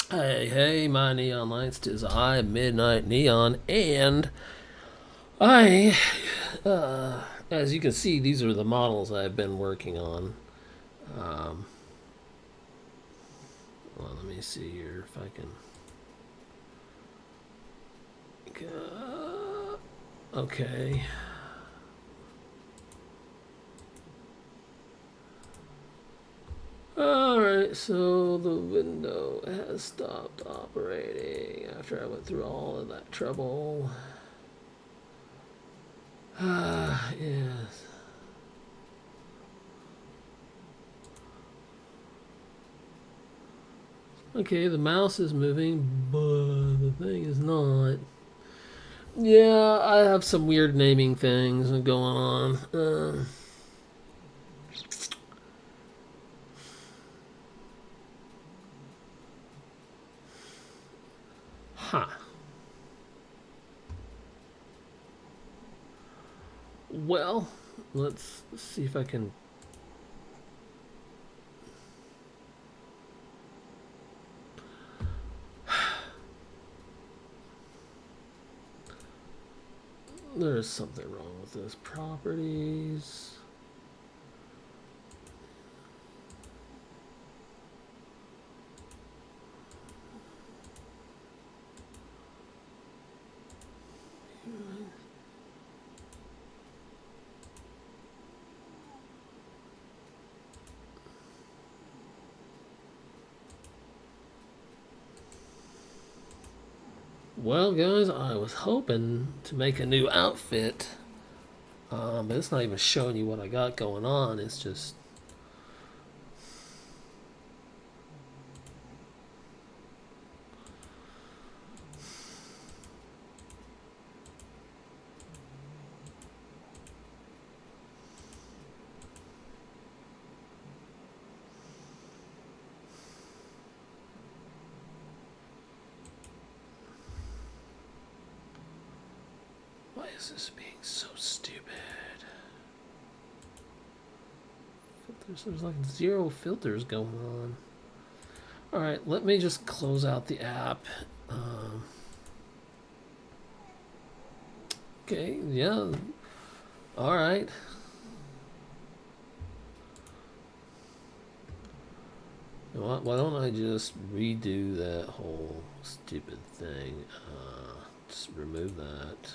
Hey, my neon lights, 'tis I, Midnight Neon, and I, as you can see, these are the models I've been working on. Um, well, let me see here if I can. Okay. Alright, so the window has stopped operating after I went through all of that trouble. Yes. Okay, the mouse is moving, but the thing is not. Yeah, I have some weird naming things going on. Huh. Well, let's see if I can. There's something wrong with those properties. Well, guys, I was hoping to make a new outfit, but it's not even showing you what I got going on. It's just. Why is this being so stupid? There's like zero filters going on. Alright, let me just close out the app. Okay, yeah. Alright. You know what? Why don't I just redo that whole stupid thing? Just remove that.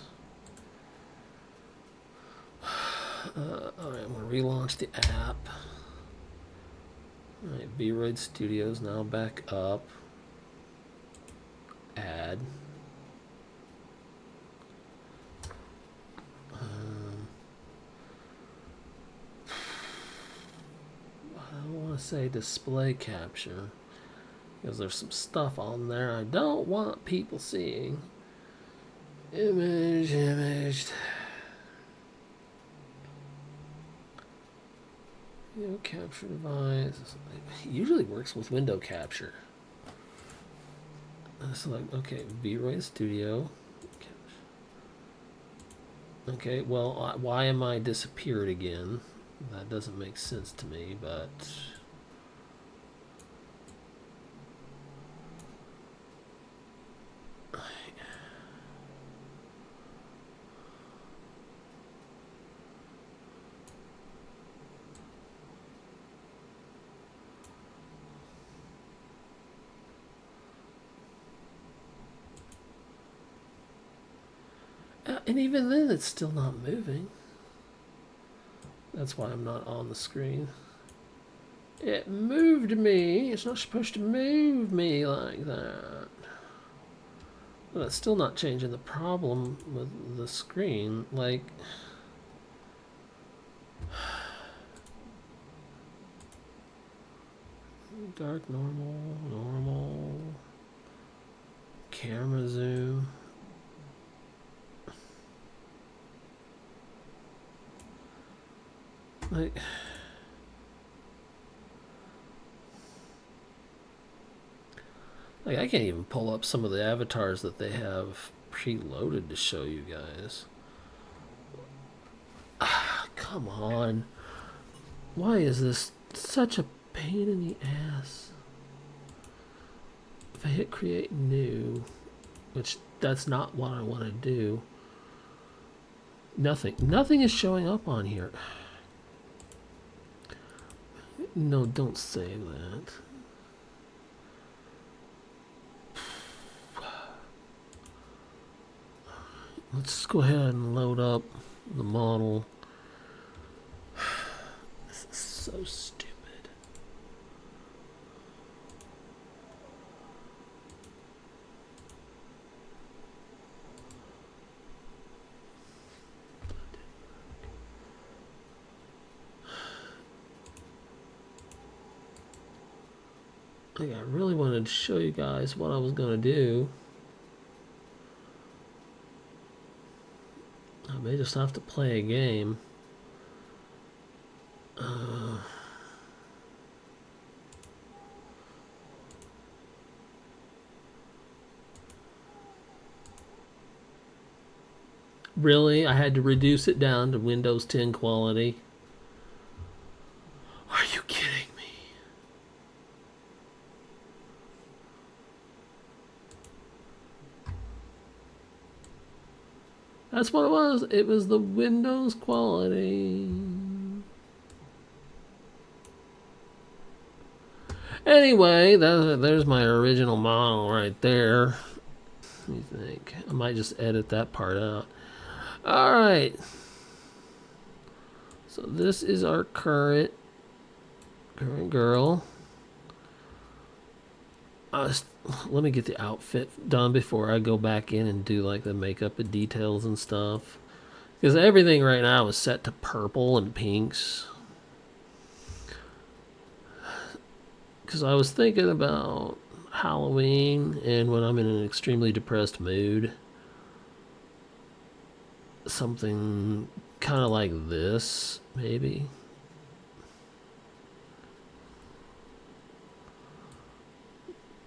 Alright, I'm going to relaunch the app. Alright, V-Roid Studios now back up. Add. I don't want to say display capture because there's some stuff on there I don't want people seeing. Imaged. Video capture device. It usually works with window capture. Select, okay, V-Roid Studio. Okay, well, why am I disappeared again? That doesn't make sense to me, but. And even then, it's still not moving. That's why I'm not on the screen. It moved me. It's not supposed to move me like that. But it's still not changing the problem with the screen. Like. Dark, normal. Camera zoom. Like. Like, I can't even pull up some of the avatars that they have preloaded to show you guys. Come on. Why is this such a pain in the ass? if I hit create new, which that's not what I want to do, nothing is showing up on here. No, don't save that. Let's go ahead and load up the model. This is so stupid. I really wanted to show you guys what I was going to do. I may just have to play a game. Really? I had to reduce it down to Windows 10 quality. Are you kidding me? That's what it was. It was the Windows quality. Anyway, there's my original model right there. What do you think? I might just edit that part out. Alright. So this is our current girl. Let me get the outfit done before I go back in and do like the makeup and details and stuff. Because everything right now is set to purple and pinks. Because I was thinking about Halloween and when I'm in an extremely depressed mood. Something kind of like this, maybe.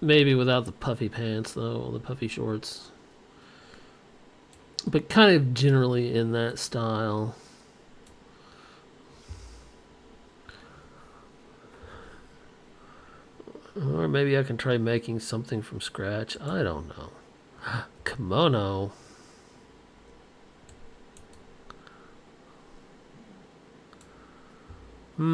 Maybe without the puffy pants, though, the puffy shorts. But kind of generally in that style. Or maybe I can try making something from scratch. I don't know. Kimono. Oh,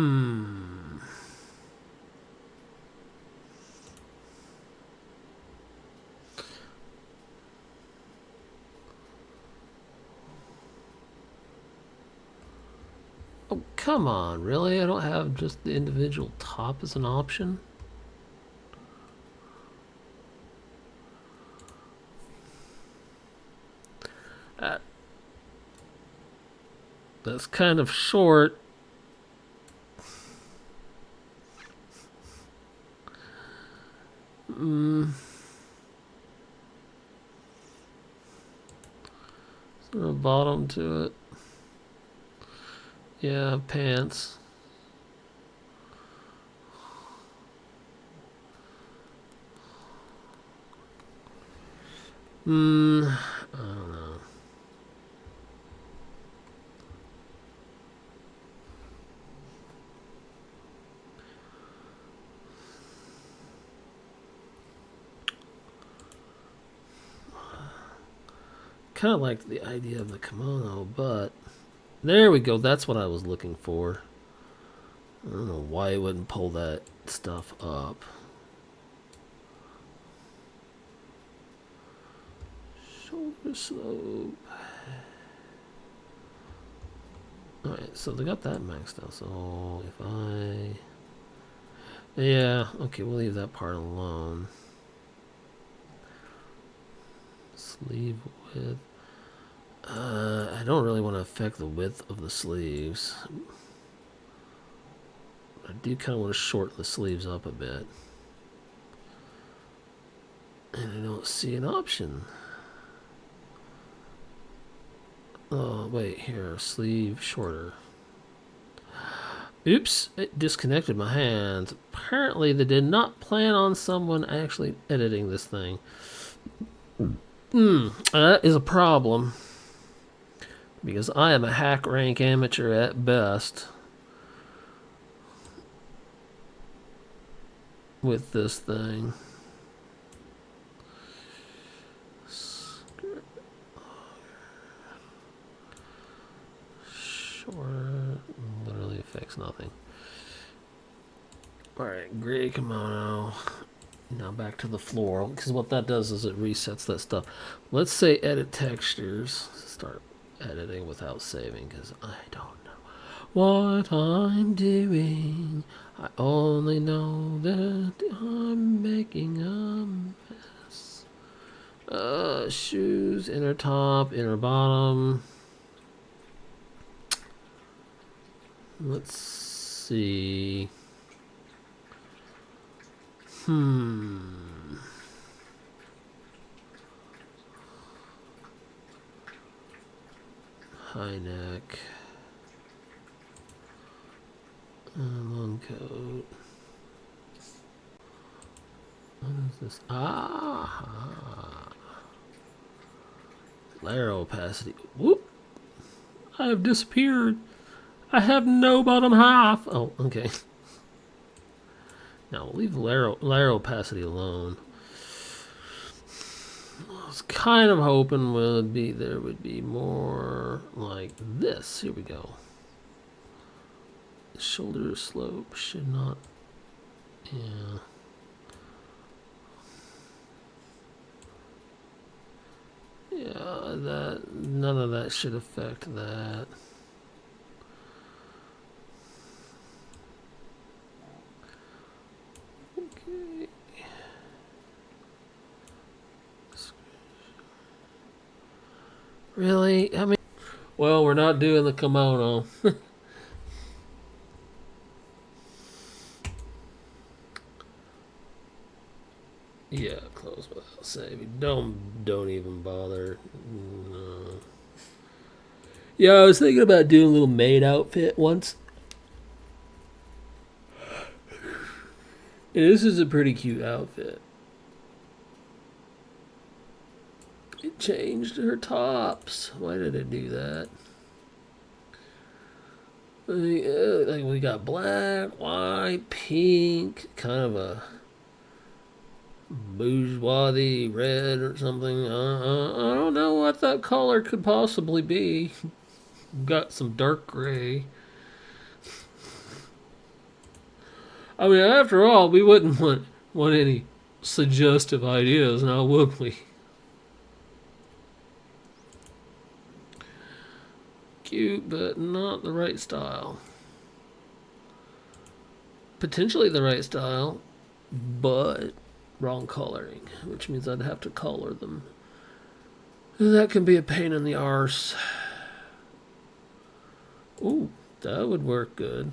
come on, really? I don't have just the individual top as an option? That's kind of short. Is there a bottom to it? Yeah, pants. I don't know. Kind of like the idea of the kimono, but there we go. That's what I was looking for. I don't know why it wouldn't pull that stuff up. Shoulder slope. Alright, so they got that maxed out. So if I... Yeah, okay, we'll leave that part alone. Sleeve width. I don't really want to affect the width of the sleeves. I do kind of want to shorten the sleeves up a bit. And I don't see an option. Oh, wait, here, sleeve shorter. Oops, it disconnected my hands. Apparently they did not plan on someone actually editing this thing. That is a problem. Because I am a hack rank amateur at best. With this thing. affects nothing. Alright, gray kimono. Now back to the floral, because what that does is it resets that stuff. Let's say edit textures. Start editing without saving, because I don't know what I'm doing. I only know that I'm making a mess. Shoes, inner top, inner bottom. Let's see. High neck. Long coat. What is this? Ah! Layer opacity. Whoop! I have disappeared. I have no bottom half. Oh, okay. Now we'll leave the layer opacity alone. I was kind of hoping there would be more like this. Here we go. The shoulder slope should not. Yeah. Yeah, none of that should affect that. Okay. Really? I mean, well, we're not doing the kimono. Yeah, close without saving. Don't even bother. No. Yeah, I was thinking about doing a little maid outfit once. And this is a pretty cute outfit. It changed her tops. Why did it do that? Like we got black, white, pink, kind of a bourgeoisie red or something. I don't know what that color could possibly be. Got some dark gray. I mean, after all, we wouldn't want any suggestive ideas, now would we? Cute, but not the right style. Potentially the right style, but wrong coloring, which means I'd have to color them. And that can be a pain in the arse. Ooh, that would work good.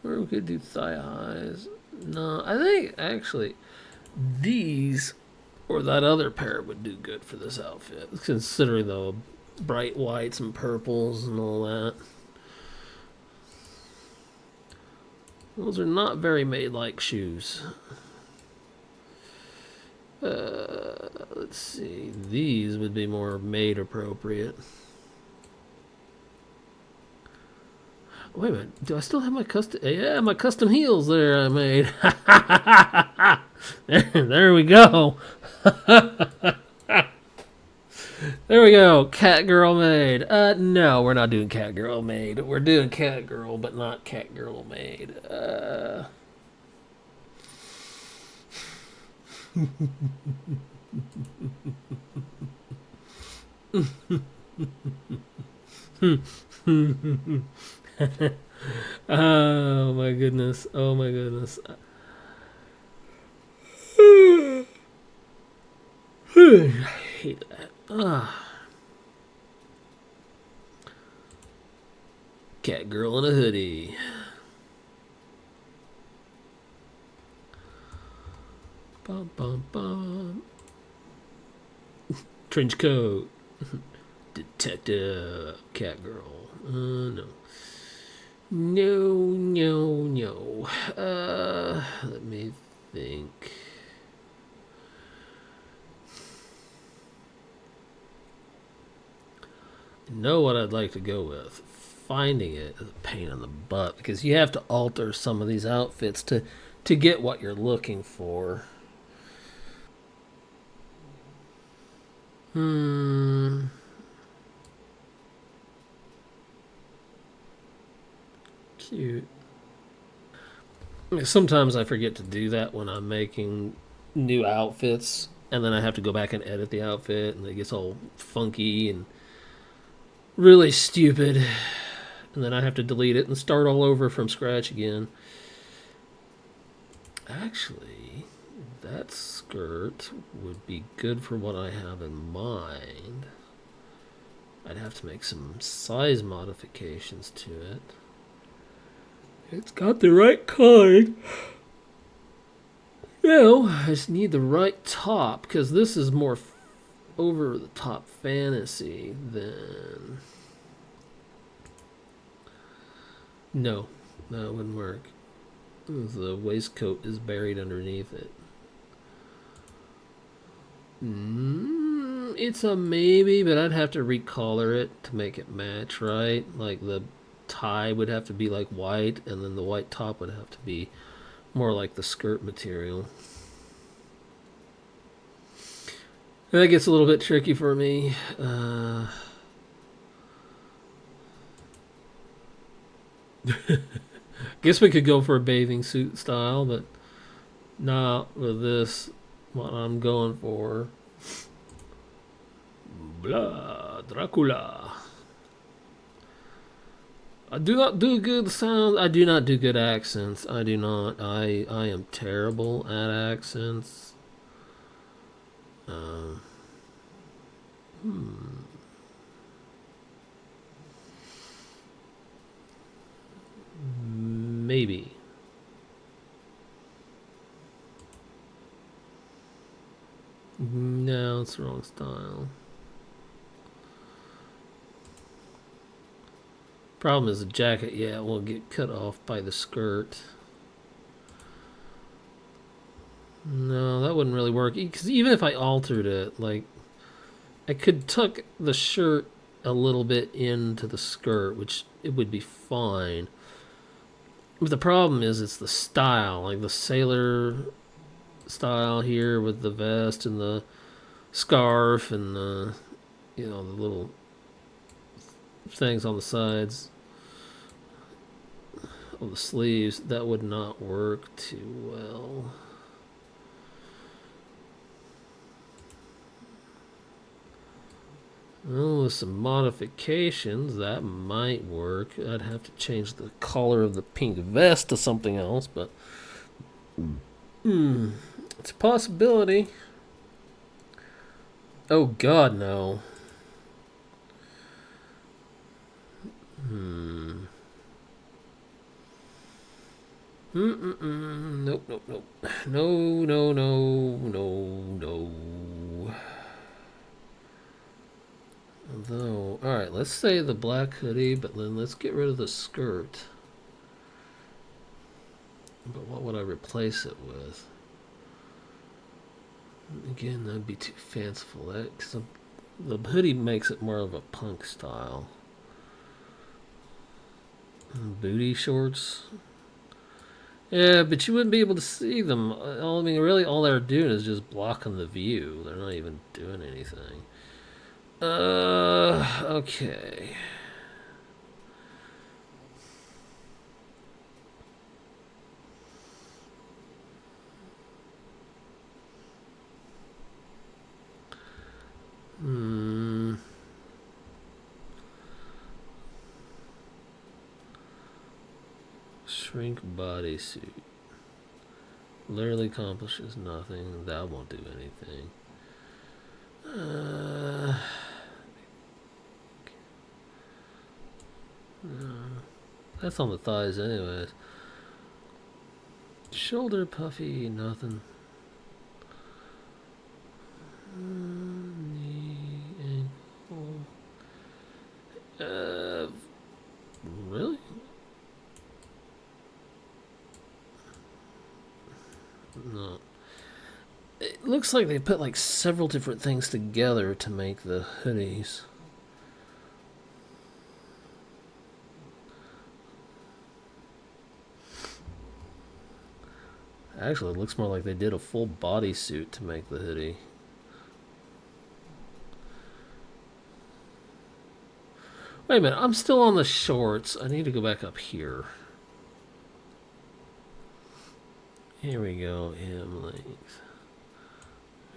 Or we could do thigh highs. No, I think actually these or that other pair would do good for this outfit, considering the bright whites and purples and all that. Those are not very maid-like shoes. Let's see. These would be more maid appropriate. Wait a minute. Do I still have my custom? Yeah, my custom heels there I made. there we go. There we go. Cat girl maid. No, we're not doing cat girl maid. We're doing cat girl, but not cat girl maid. Oh my goodness. Oh my goodness. I hate that. Cat girl in a hoodie. Bum, bum, bum. Trench coat. Detective. Cat girl. No. No. Let me think. I know what I'd like to go with. Finding it is a pain in the butt because you have to alter some of these outfits to get what you're looking for. Hmm. Cute. Sometimes I forget to do that when I'm making new outfits, and then I have to go back and edit the outfit, and it gets all funky and really stupid. And then I have to delete it and start all over from scratch again. Actually, that skirt would be good for what I have in mind. I'd have to make some size modifications to it. It's got the right kind. I just need the right top, because this is more over the top fantasy than. No, that wouldn't work. The waistcoat is buried underneath it. It's a maybe, but I'd have to recolor it to make it match, right? Like the tie would have to be like white, and then the white top would have to be more like the skirt material. That gets a little bit tricky for me. Guess we could go for a bathing suit style, but not with this. What I'm going for. Blah, Dracula. I do not do good sounds. I do not do good accents. I do not. I am terrible at accents. Maybe. No, it's the wrong style. Problem is the jacket, yeah, will get cut off by the skirt. No, that wouldn't really work. Because even if I altered it, like, I could tuck the shirt a little bit into the skirt, which it would be fine. But the problem is it's the style, like the sailor style here with the vest and the scarf and the, the little things on the sides of the sleeves. That would not work too well. Well, with some modifications, that might work. I'd have to change the color of the pink vest to something else, but it's a possibility. Oh God, no. Nope, nope, nope. No, no, no, no, no. Though, alright, let's say the black hoodie, but then let's get rid of the skirt. But what would I replace it with? Again, that'd be too fanciful. Cause the hoodie makes it more of a punk style. Booty shorts. Yeah, but you wouldn't be able to see them. I mean, really, all they're doing is just blocking the view. They're not even doing anything. Okay. Shrink bodysuit. Literally accomplishes nothing. That won't do anything. That's on the thighs anyways. Shoulder puffy, nothing. Knee, ankle. Really? No. It looks like they put like several different things together to make the hoodies. Actually, it looks more like they did a full bodysuit to make the hoodie. Wait a minute, I'm still on the shorts. I need to go back up here. Here we go, hem length.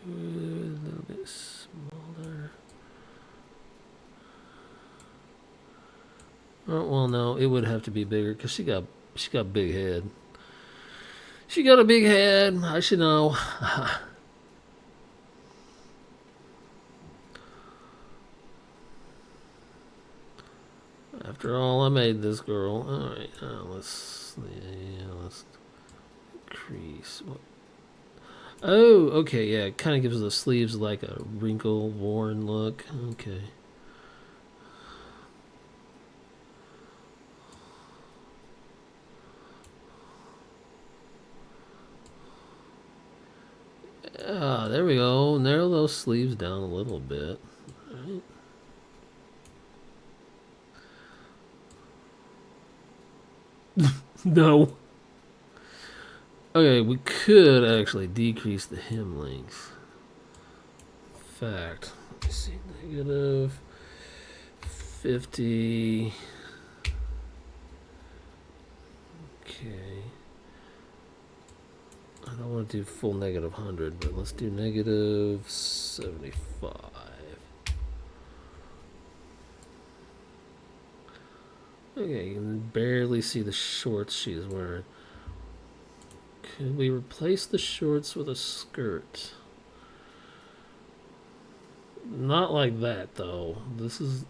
A little bit smaller. Oh, well, no, it would have to be bigger because she got a big head. She got a big head. I should know. After all, I made this girl. All right, let's increase. Oh, okay, yeah. It kind of gives the sleeves like a wrinkle, worn look. Okay. Ah, there we go. Narrow those sleeves down a little bit. All right. No. Okay, we could actually decrease the hem length. In fact, let me see, negative 50. Okay. I don't want to do full negative 100, but let's do negative 75. Okay, you can barely see the shorts she's wearing. Could we replace the shorts with a skirt? Not like that, though. This is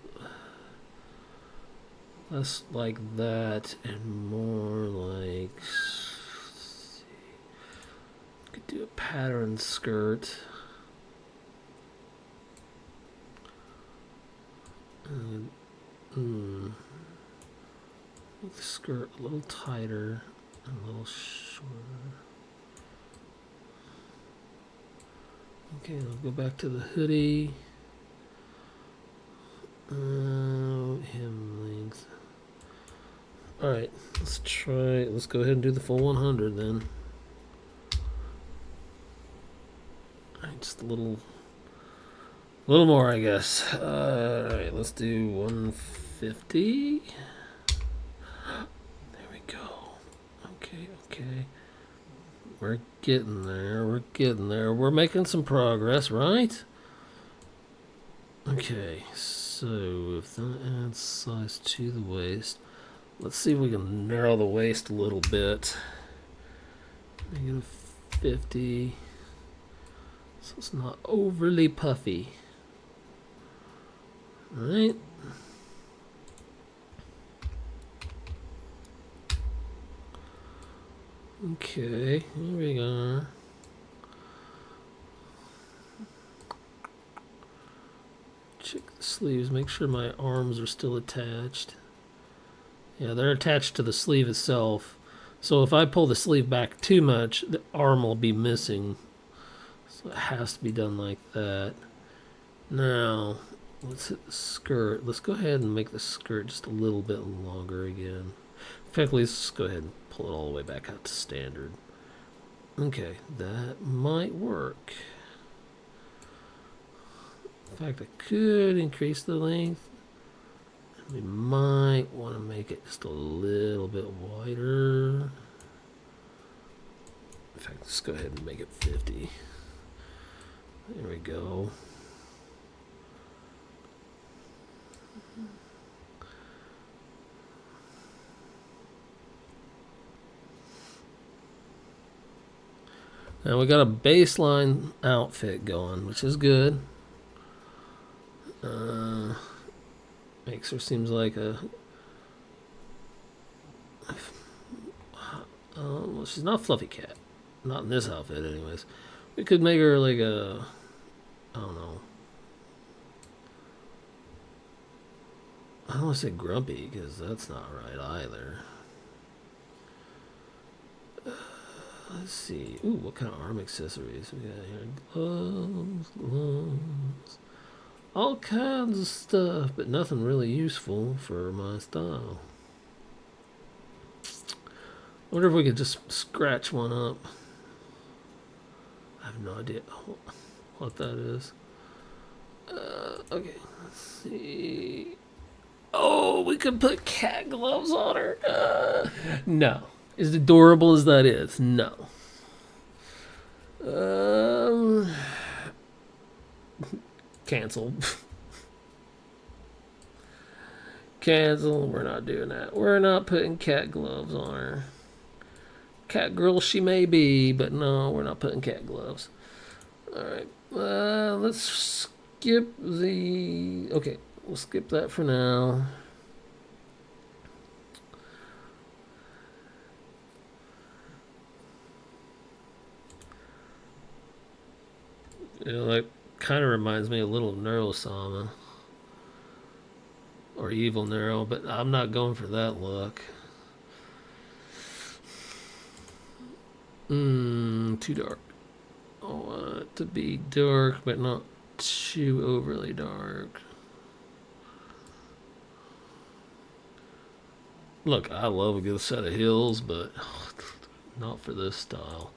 less like that and more like... Could do a pattern skirt. Make the skirt a little tighter and a little shorter. Okay, I'll go back to the hoodie. Hem length. Alright, let's go ahead and do the full 100 then. Alright, just a little more, I guess. Alright, let's do 150. There we go. Okay. We're getting there. We're making some progress, right? Okay, so if that adds size to the waist, let's see if we can narrow the waist a little bit. Negative 50. So it's not overly puffy. Alright. Okay, here we go. Check the sleeves, make sure my arms are still attached. Yeah, they're attached to the sleeve itself. So if I pull the sleeve back too much, the arm will be missing. So it has to be done like that. Now, let's hit the skirt. Let's go ahead and make the skirt just a little bit longer again. In fact, let's go ahead and pull it all the way back out to standard. Okay, that might work. In fact, I could increase the length. We might want to make it just a little bit wider. In fact, let's go ahead and make it 50. There we go. Now we got a baseline outfit going, which is good. Makes her seems like a... well, she's not Fluffy Cat. Not in this outfit, anyways. We could make her like a... I don't know. I don't want to say grumpy, because that's not right either. Let's see. Ooh, what kind of arm accessories we got here? Gloves. All kinds of stuff, but nothing really useful for my style. I wonder if we could just scratch one up. I have no idea what that is. Okay, let's see. Oh, we could put cat gloves on her. No. As adorable as that is, no. Um, cancel. Cancel. We're not doing that. We're not putting cat gloves on her. Cat girl she may be, but no, we're not putting cat gloves. Alright. Let's skip the... Okay, we'll skip that for now. You know, that kind of reminds me a little of Neurosama. Or Evil Neuro, but I'm not going for that look. Too dark. I want it to be dark, but not too overly dark. Look, I love a good set of heels, but not for this style.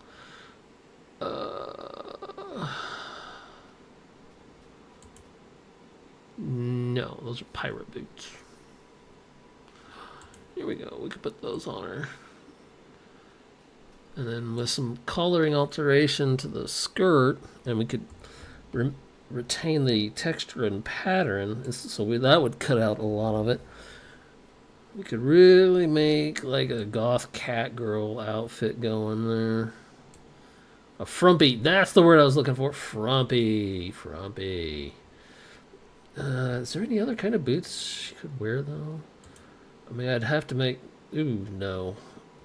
No, those are pirate boots. Here we go. We could put those on her. And then with some coloring alteration to the skirt, and we could retain the texture and pattern, so that would cut out a lot of it. We could really make like a goth cat girl outfit going there. A frumpy, that's the word I was looking for. Frumpy. Is there any other kind of boots she could wear though? I mean, I'd have to make, ooh, no.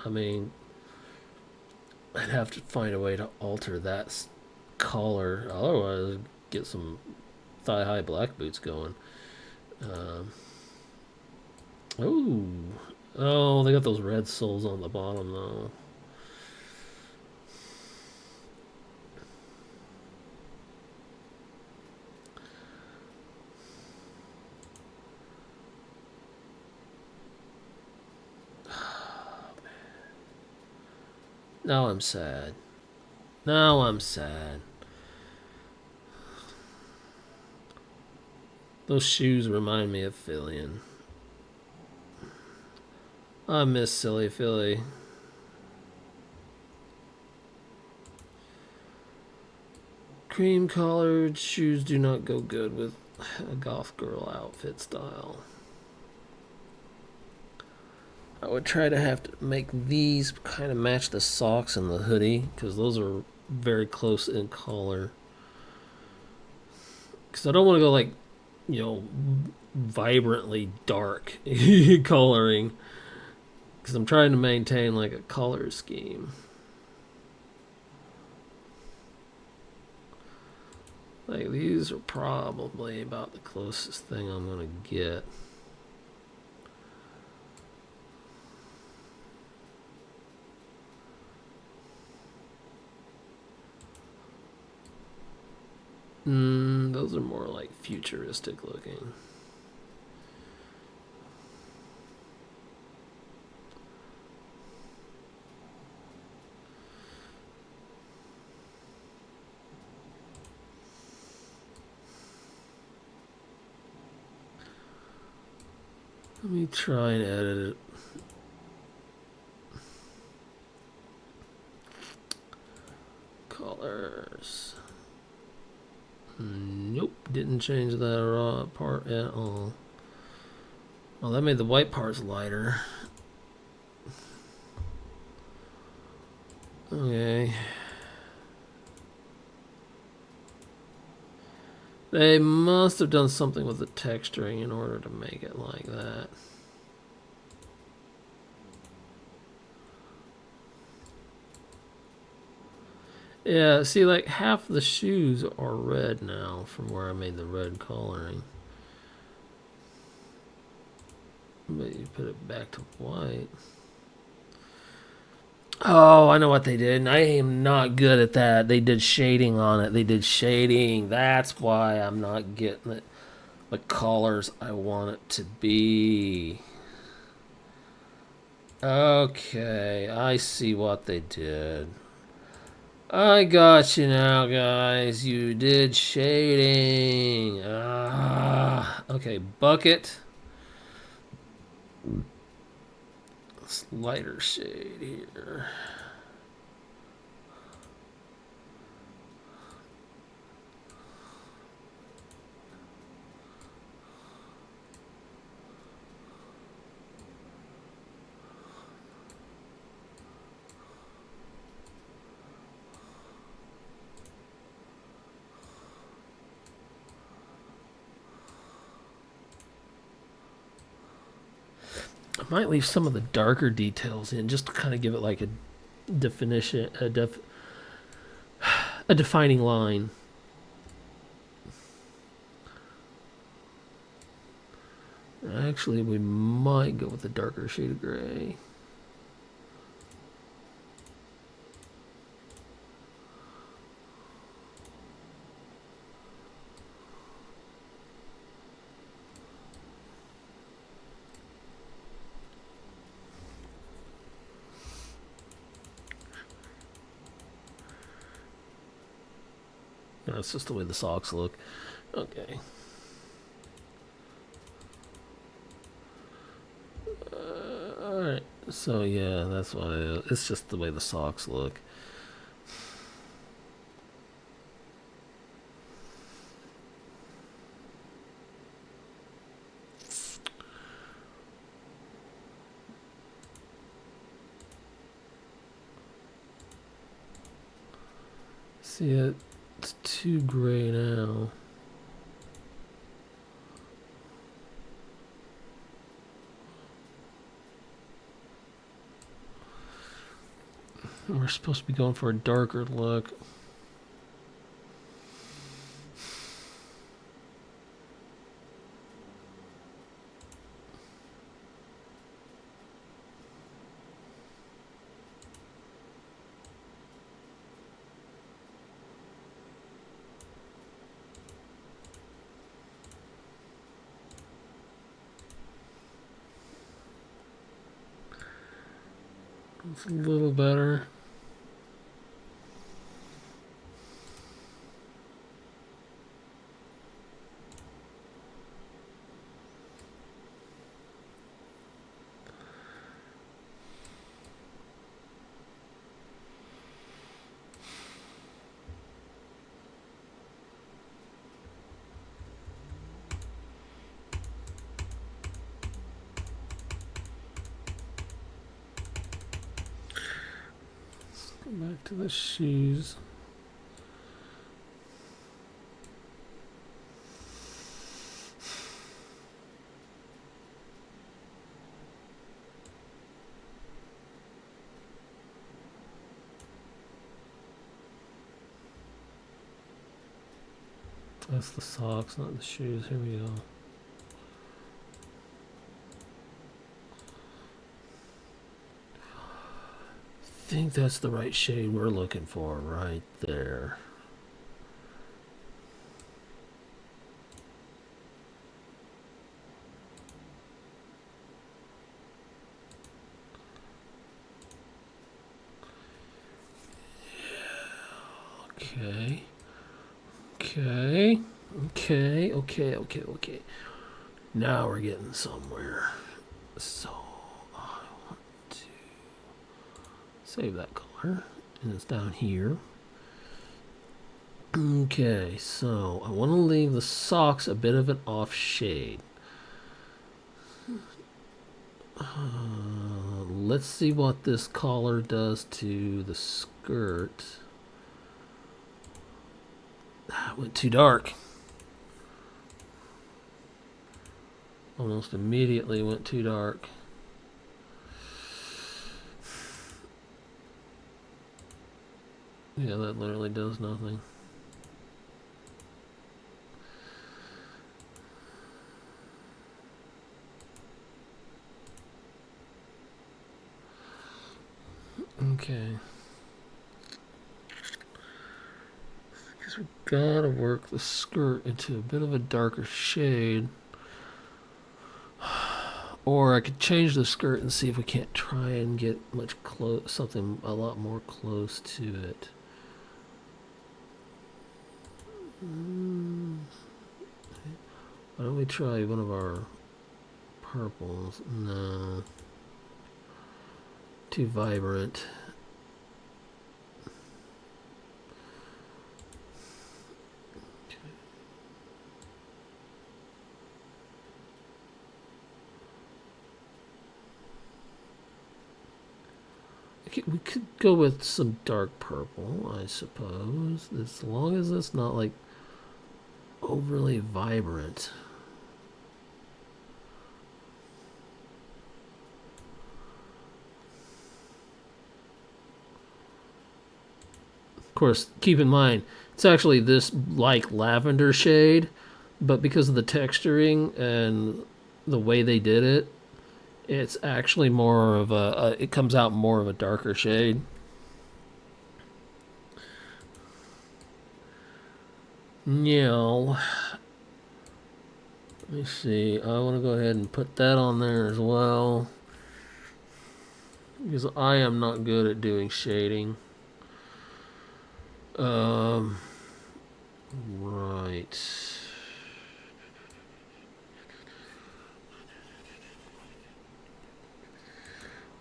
I mean, I'd have to find a way to alter that collar. Otherwise, get some thigh-high black boots going. Oh, they got those red soles on the bottom though. Now I'm sad. Now I'm sad. Those shoes remind me of Fillion. I miss Silly Philly. Cream collared shoes do not go good with a goth girl outfit style. I would try to have to make these kind of match the socks and the hoodie, because those are very close in color. Because I don't want to go like, you know, vibrantly dark coloring. Because I'm trying to maintain like a color scheme. Like these are probably about the closest thing I'm going to get. Those are more like futuristic looking. Let me try and edit it. Colors. Nope, didn't change that raw part at all. Well, that made the white parts lighter. Okay. They must have done something with the texturing in order to make it like that. Yeah, see, like half the shoes are red now from where I made the red coloring. But you put it back to white. Oh, I know what they did. And I am not good at that. They did shading on it. They did shading. That's why I'm not getting it the colors I want it to be. Okay, I see what they did. I got you now, guys. You did shading. Okay, bucket. this lighter shade here. I might leave some of the darker details in just to kind of give it like a definition, a defining line. Actually, we might go with a darker shade of gray. That's just the way the socks look. Okay. Alright. So, yeah, that's what it is. It's just the way the socks look. See, it's too gray now. We're supposed to be going for a darker look. It's a little better. Back to the shoes. That's the socks, not the shoes. Here we go. I think that's the right shade we're looking for right there. Okay. Okay. Now we're getting somewhere. So I want to save that color, and it's down here. Okay, so I want to leave the socks a bit of an off shade. Let's see what this collar does to the skirt. That went too dark. Almost immediately went too dark. Yeah, that literally does nothing. Okay. Because we gotta work the skirt into a bit of a darker shade. Or I could change the skirt and see if we can't try and get much close, something a lot more close to it. Why don't we try one of our purples? No. Too vibrant. We could go with some dark purple, I suppose, as long as it's not like overly vibrant. Of course, keep in mind, it's actually this like lavender shade, but because of the texturing and the way they did it, it's actually more of it comes out more of a darker shade. Yeah. Let me see. I want to go ahead and put that on there as well, because I am not good at doing shading. Right.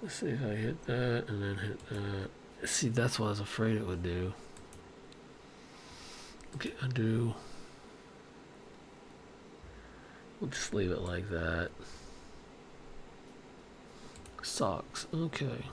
Let's see if I hit that and then hit that. See, that's what I was afraid it would do. Okay, undo. We'll just leave it like that. Socks. Okay.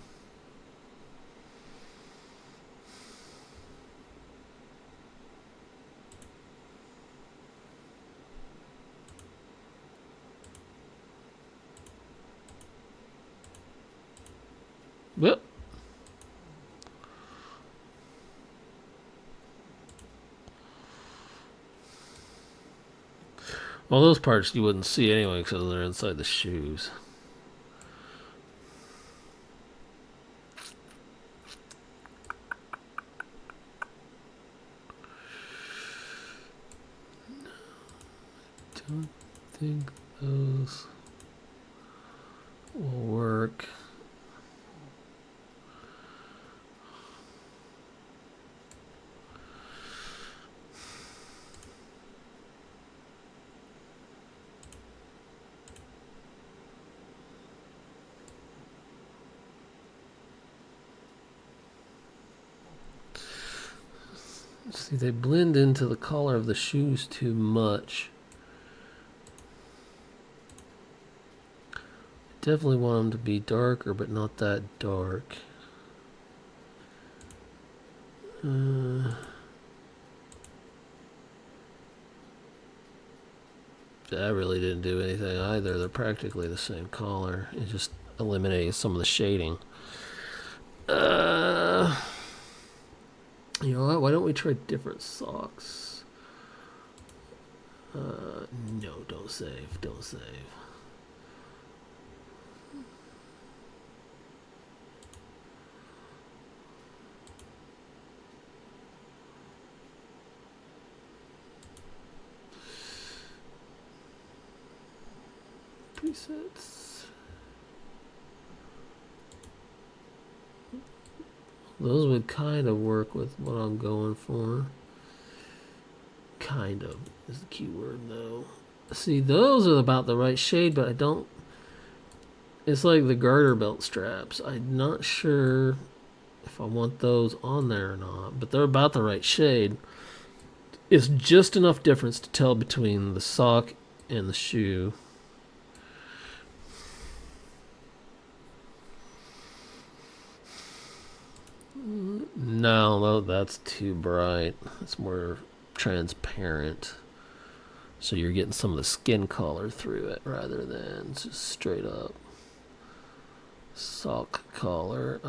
Well, those parts you wouldn't see anyway because they're inside the shoes. Don't think those will work. See, they blend into the color of the shoes too much. Definitely want them to be darker, but not that dark. That really didn't do anything either. They're practically the same color. It just eliminated some of the shading. You know what? Why don't we try different socks? No, don't save. Don't save. Presets. Those would kind of work with what I'm going for. Kind of is the key word, though. See, those are about the right shade, but I don't... It's like the garter belt straps. I'm not sure if I want those on there or not, but they're about the right shade. It's just enough difference to tell between the sock and the shoe. No, that's too bright. It's more transparent. So you're getting some of the skin color through it rather than just straight up sock color.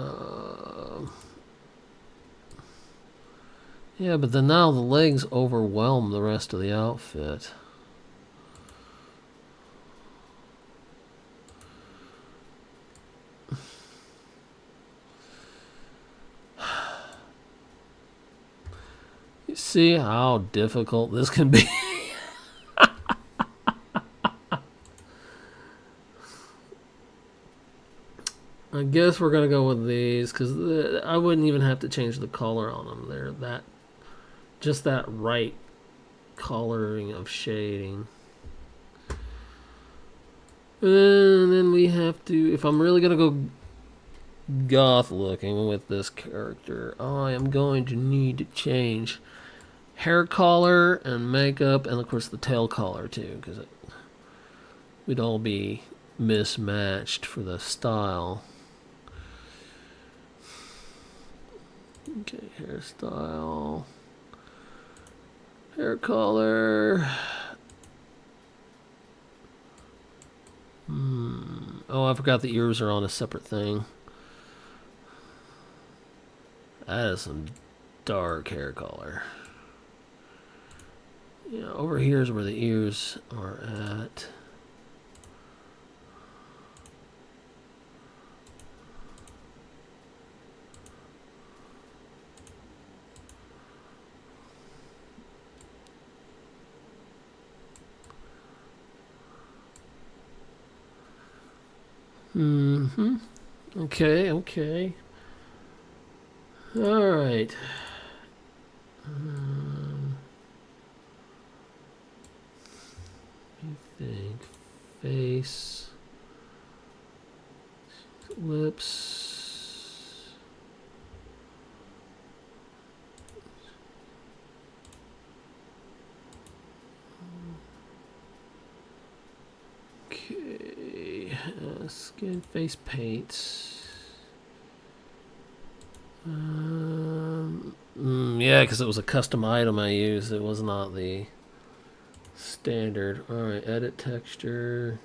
Yeah, but then now the legs overwhelm the rest of the outfit. You see how difficult this can be? I guess we're gonna go with these because I wouldn't even have to change the color on them. They're just that right coloring of shading. And then we have to, if I'm really gonna go goth looking with this character, I am going to need to change hair color and makeup, and of course the tail color too, because we'd all be mismatched for the style. Okay, hairstyle, hair color. Oh, I forgot the ears are on a separate thing. That is some dark hair color. Yeah, over here is where the ears are at. Okay, okay. All right. I think face, lips. Okay, skin, face paints. Yeah, because it was a custom item I used. It was not the standard. All right, edit texture.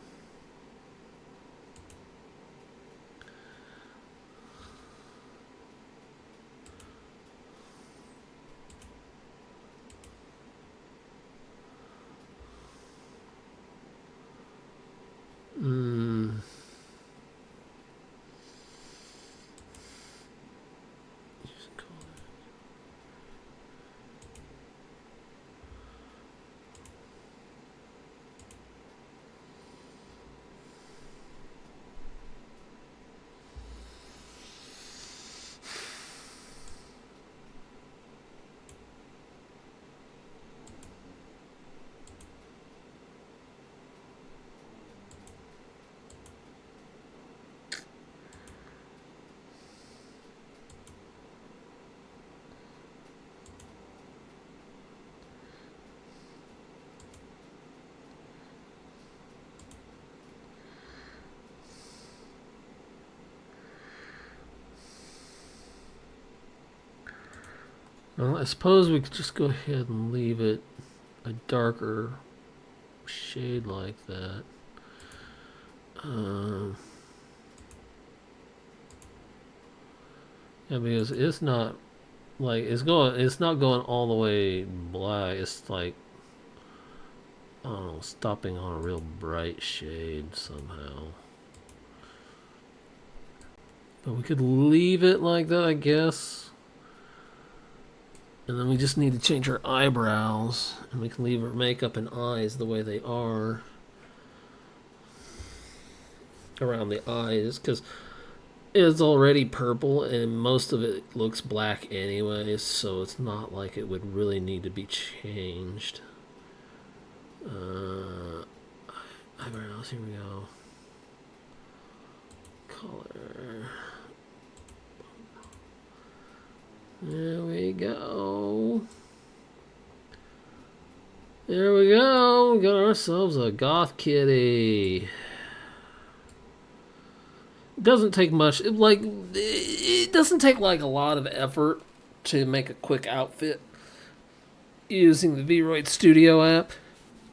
Well, I suppose we could just go ahead and leave it a darker shade like that. Yeah, because it's not like it's not going all the way black. It's like, I don't know, stopping on a real bright shade somehow. But we could leave it like that, I guess. And then we just need to change her eyebrows. And we can leave her makeup and eyes the way they are. Around the eyes. Because it's already purple and most of it looks black anyways. So it's not like it would really need to be changed. Eyebrows, here we go. Color. There we go. There we go. We got ourselves a goth kitty. It doesn't take much. It doesn't take like a lot of effort to make a quick outfit using the Vroid Studio app.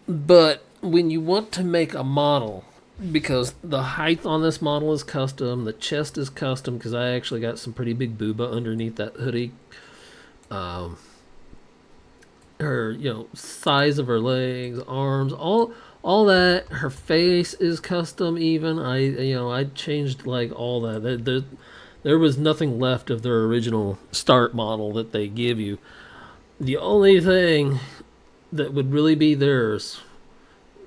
But when you want to make a model, because the height on this model is custom, the chest is custom, because I actually got some pretty big booba underneath that hoodie. Her, size of her legs, arms, all that. Her face is custom. Even I changed like all that. There was nothing left of their original start model that they give you. The only thing that would really be theirs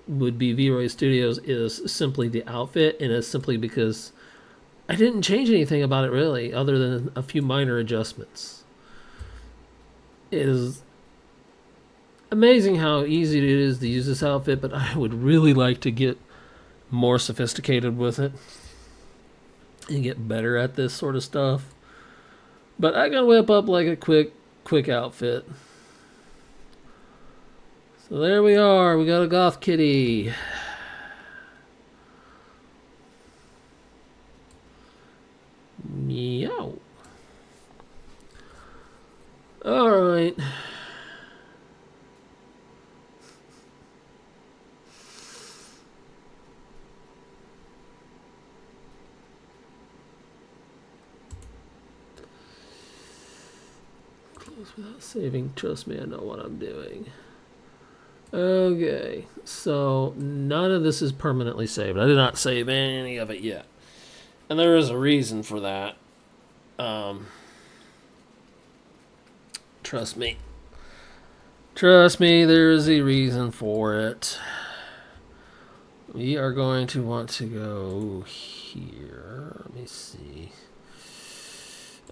would be Vroid Studios is simply the outfit, and it's simply because I didn't change anything about it really, other than a few minor adjustments. It is amazing how easy it is to use this outfit, but I would really like to get more sophisticated with it. and get better at this sort of stuff. But I can whip up like a quick outfit. So there we are. We got a goth kitty. Meow. All right. Close without saving. Trust me, I know what I'm doing. Okay, so none of this is permanently saved. I did not save any of it yet. And there is a reason for that. Trust me. Trust me, there is a reason for it. We are going to want to go here. Let me see.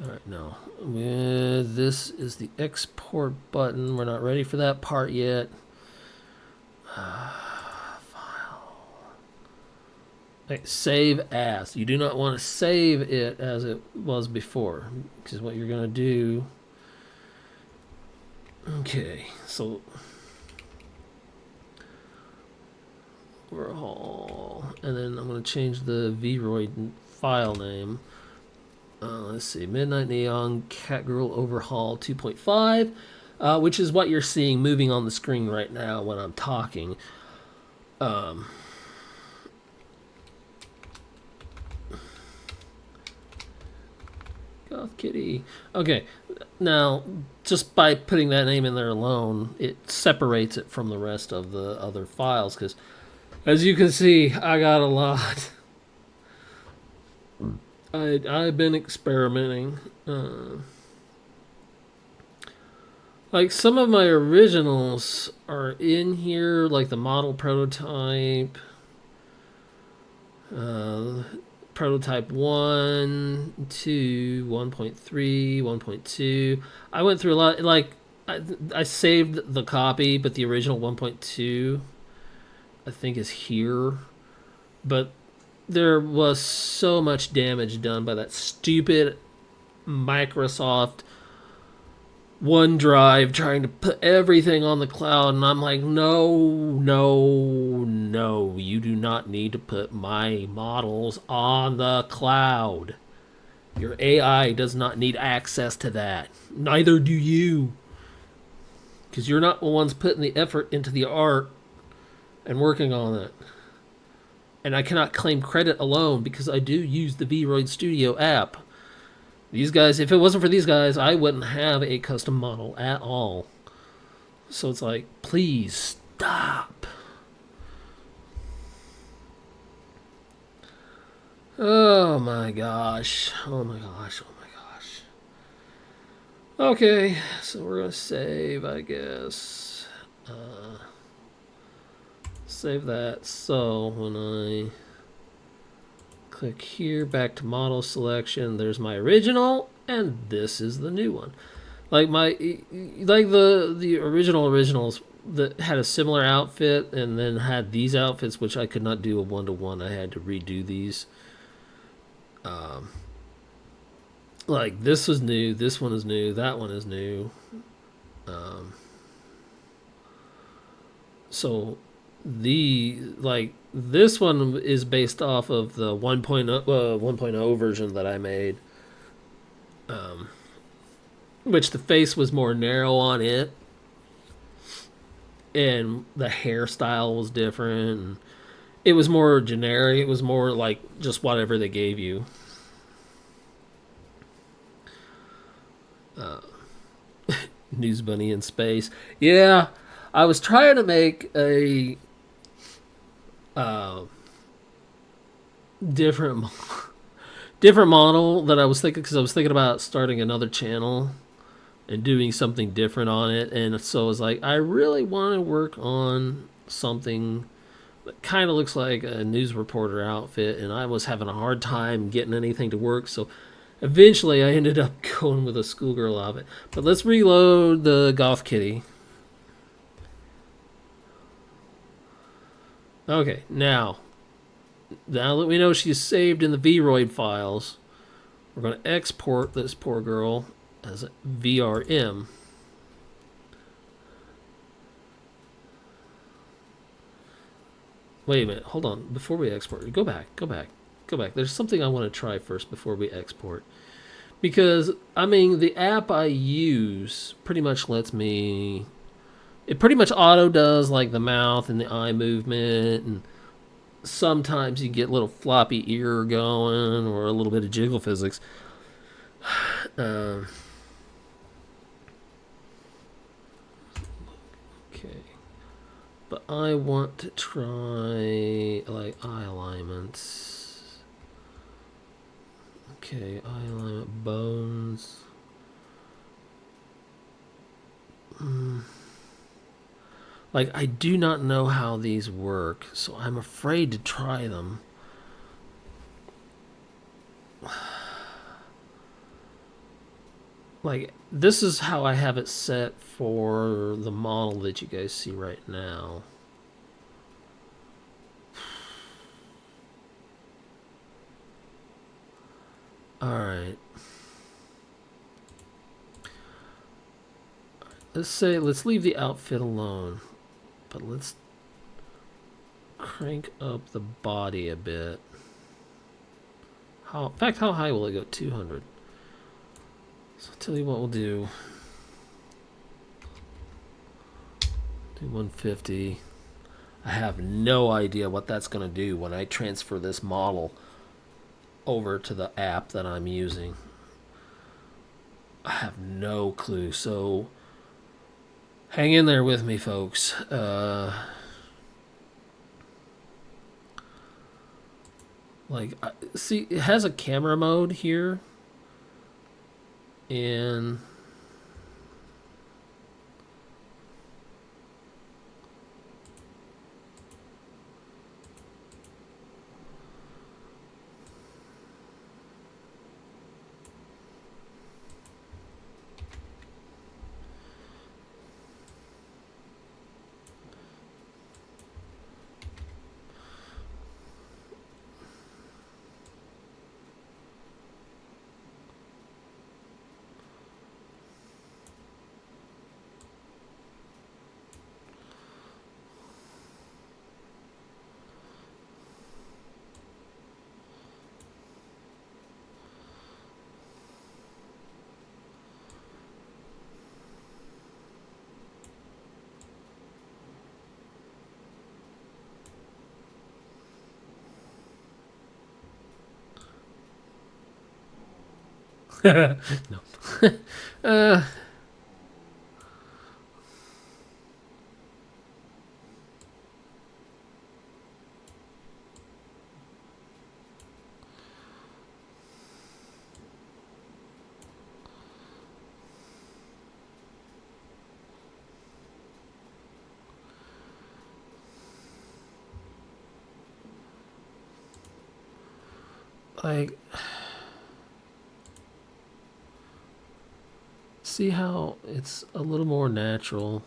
Alright, no. This is the export button. We're not ready for that part yet. File. Okay, save as. You do not want to save it as it was before, because what you're going to do. Okay, so overhaul, and then I'm going to change the Vroid file name. Let's see, Midnight Neon Catgirl Overhaul 2.5, which is what you're seeing moving on the screen right now when I'm talking. Goth Kitty. Okay, now just by putting that name in there alone, it separates it from the rest of the other files, because as you can see, I got a lot. I've been experimenting. Like some of my originals are in here, like the model prototype, prototype 1, 2, 1.3, 1.2. I went through a lot. Like I saved the copy, but the original 1.2 I think is here. But there was so much damage done by that stupid Microsoft OneDrive trying to put everything on the cloud, and I'm like, no, you do not need to put my models on the cloud. Your AI does not need access to that. Neither do you. Because you're not the ones putting the effort into the art and working on it. And I cannot claim credit alone because I do use the Vroid Studio app. These guys, if it wasn't for these guys, I wouldn't have a custom model at all. So it's like, please stop. Oh my gosh. Oh my gosh. Oh my gosh. Okay, so we're going to save, I guess. Save that. So when I click here, back to model selection, there's my original, and this is the new one. Like the originals that had a similar outfit and then had these outfits, which I could not do a 1-to-1. I had to redo these. Like this was new, this one is new, that one is new. So this one is based off of the 1.0 version that I made, which the face was more narrow on it, and the hairstyle was different, and it was more generic. It was more like just whatever they gave you. News Bunny in space. Yeah, I was trying to make a different model that I was thinking, because I was thinking about starting another channel and doing something different on it, and so I was like, I really want to work on something that kind of looks like a news reporter outfit, and I was having a hard time getting anything to work, so eventually I ended up going with a schoolgirl outfit. But let's reload the Goth Kitty. Okay, now Now that we know she's saved in the Vroid files, we're going to export this poor girl as a VRM. Wait a minute, hold on. Before we export, go back. There's something I want to try first before we export. Because, I mean, the app I use pretty much lets me... It pretty much auto does like the mouth and the eye movement, and sometimes you get a little floppy ear going or a little bit of jiggle physics. Okay. But I want to try like eye alignments. Okay, eye alignment, bones. Like, I do not know how these work, so I'm afraid to try them. Like, this is how I have it set for the model that you guys see right now. Alright. Let's leave the outfit alone. But let's crank up the body a bit. In fact, how high will it go? 200. So I'll tell you what we'll do. Do 150. I have no idea what that's going to do when I transfer this model over to the app that I'm using. I have no clue. So hang in there with me, folks. See, it has a camera mode here. And no. Like, see how it's a little more natural.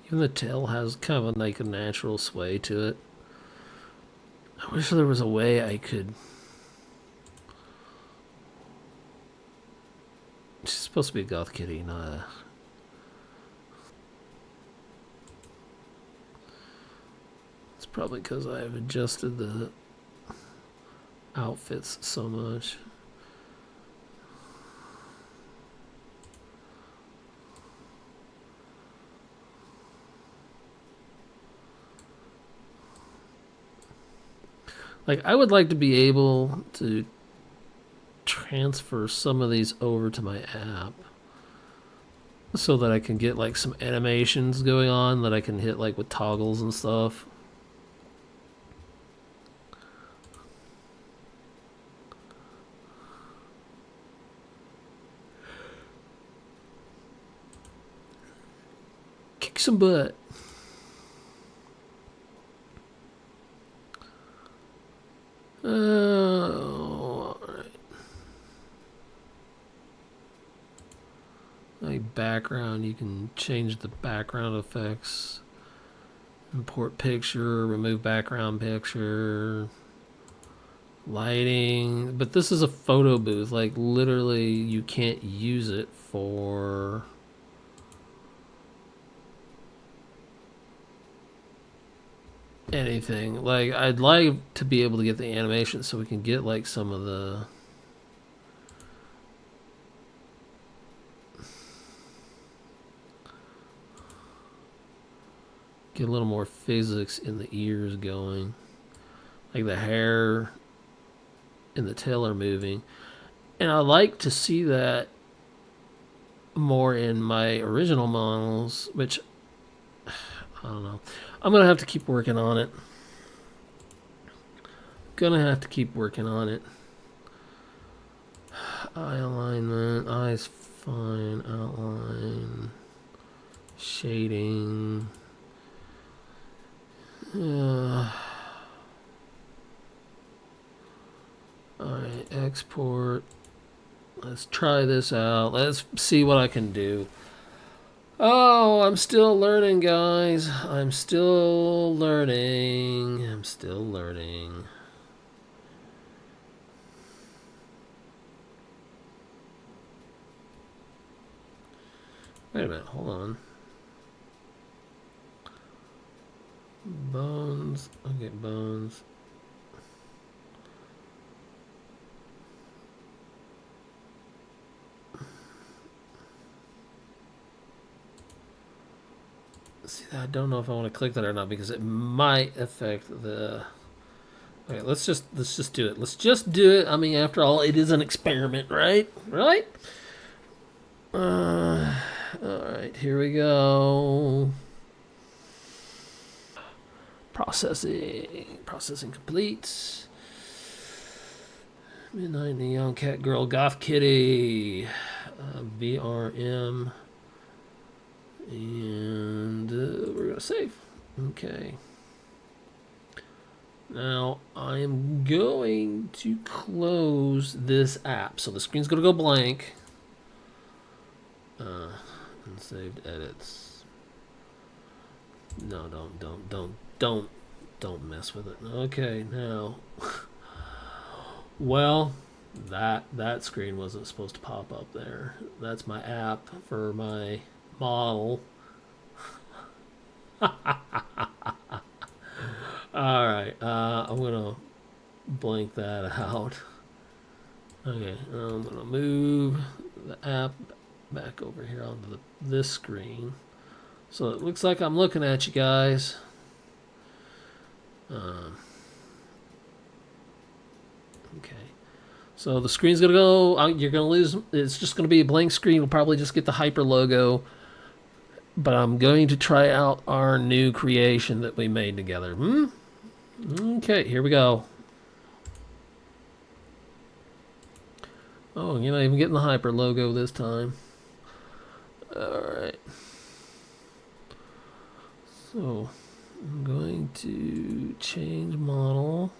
Even the tail has kind of like a natural sway to it. I wish there was a way I could... She's supposed to be a goth kitty, not a... It's probably because I've adjusted the outfits so much. Like, I would like to be able to transfer some of these over to my app so that I can get like some animations going on that I can hit like with toggles and stuff. Kick some butt. All right. Like background, you can change the background effects. Import picture, remove background picture, lighting. But this is a photo booth. Like literally, you can't use it for anything. Like I'd like to be able to get the animation so we can get like some of the get a little more physics in the ears going. Like the hair and the tail are moving. And I like to see that more in my original models, which I don't know. I'm gonna have to keep working on it. Gonna have to keep working on it. Eye alignment, eyes fine, outline, shading. Alright, export. Let's try this out. Let's see what I can do. Oh, I'm still learning, guys. I'm still learning. I'm still learning. Wait a minute, hold on. Bones. Okay, bones. See, I don't know if I want to click that or not because it might affect the. Okay, let's just do it. Let's just do it. I mean, after all, it is an experiment, right? Right? All right, here we go. Processing complete. Midnight Neon Cat Girl Goth Kitty. VRM. And we're going to save. Okay. Now, I am going to close this app. So the screen's going to go blank. Unsaved edits. No, don't mess with it. Okay, now. Well, that screen wasn't supposed to pop up there. That's my app for my model. Alright, I'm gonna blank that out. Okay, I'm gonna move the app back over here onto this screen. So it looks like I'm looking at you guys. Okay. So the screen's gonna go, you're gonna lose, it's just gonna be a blank screen. We'll probably just get the hyper logo. But I'm going to try out our new creation that we made together. Okay, here we go. Oh, you're not even getting the hyper logo this time. Alright. So, I'm going to change model.